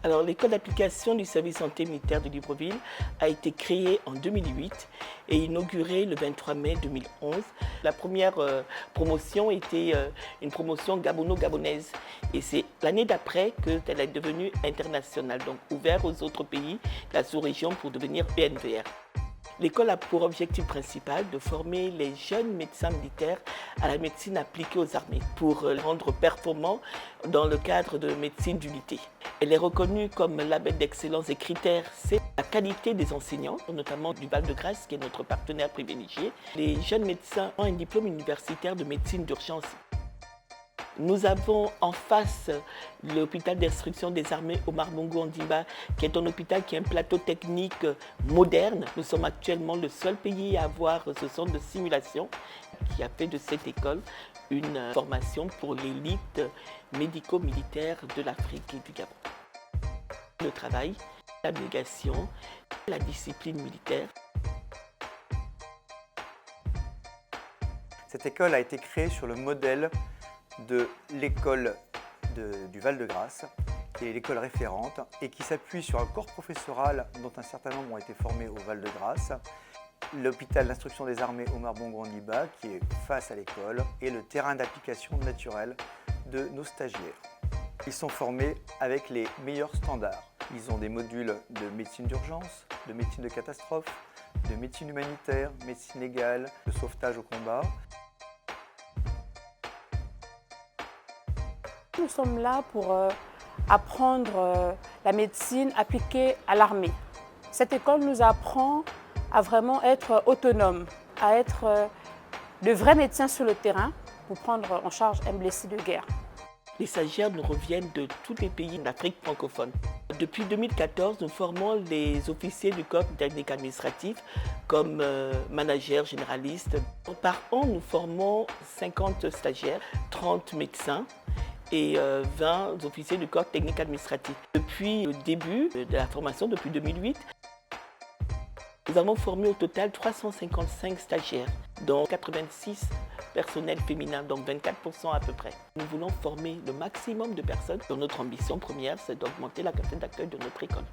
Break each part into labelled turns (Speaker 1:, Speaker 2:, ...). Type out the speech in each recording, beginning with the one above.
Speaker 1: Alors, l'école d'application du service santé militaire de Libreville a été créée en 2008 et inaugurée le 23 mai 2011. La première promotion était une promotion gabono-gabonaise et c'est l'année d'après qu'elle est devenue internationale, donc ouverte aux autres pays de la sous-région pour devenir PNVR. L'école a pour objectif principal de former les jeunes médecins militaires à la médecine appliquée aux armées pour les rendre performants dans le cadre de médecine d'unité. Elle est reconnue comme label d'excellence et critère, c'est la qualité des enseignants, notamment du Val-de-Grâce qui est notre partenaire privilégié. Les jeunes médecins ont un diplôme universitaire de médecine d'urgence. Nous avons en face l'hôpital d'instruction des armées Omar Bongo Ondimba, qui est un hôpital qui a un plateau technique moderne. Nous sommes actuellement le seul pays à avoir ce centre de simulation qui a fait de cette école une formation pour l'élite médico-militaire de l'Afrique et du Gabon. Le travail, l'abnégation, la discipline militaire.
Speaker 2: Cette école a été créée sur le modèle de l'école du Val-de-Grâce, qui est l'école référente et qui s'appuie sur un corps professoral dont un certain nombre ont été formés au Val-de-Grâce, l'hôpital d'instruction des armées Omar Bongo Ondimba qui est face à l'école et le terrain d'application naturelle de nos stagiaires. Ils sont formés avec les meilleurs standards. Ils ont des modules de médecine d'urgence, de médecine de catastrophe, de médecine humanitaire, médecine légale, de sauvetage au combat.
Speaker 3: Nous sommes là pour apprendre la médecine appliquée à l'armée. Cette école nous apprend à vraiment être autonomes, à être de vrais médecins sur le terrain pour prendre en charge un blessé de guerre.
Speaker 1: Les stagiaires nous reviennent de tous les pays d'Afrique francophone. Depuis 2014, nous formons les officiers du corps technique administratif comme managers généralistes. Par an, nous formons 50 stagiaires, 30 médecins et 20 officiers du corps technique administratif. Depuis le début de la formation, depuis 2008, nous avons formé au total 355 stagiaires, dont 86 personnels féminins, donc 24% à peu près. Nous voulons former le maximum de personnes. Notre ambition première, c'est d'augmenter la capacité d'accueil de notre école.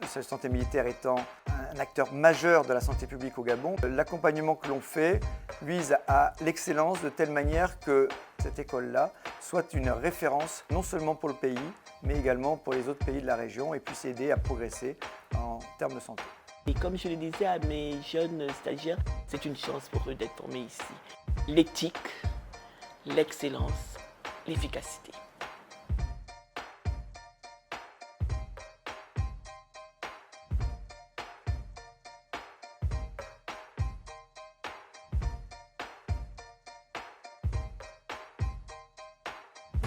Speaker 2: Le service santé militaire étant un acteur majeur de la santé publique au Gabon, l'accompagnement que l'on fait vise à l'excellence de telle manière que cette école-là soit une référence non seulement pour le pays, mais également pour les autres pays de la région et puisse aider à progresser en termes de santé.
Speaker 1: Et comme je le disais à mes jeunes stagiaires, c'est une chance pour eux d'être formés ici. L'éthique, l'excellence, l'efficacité.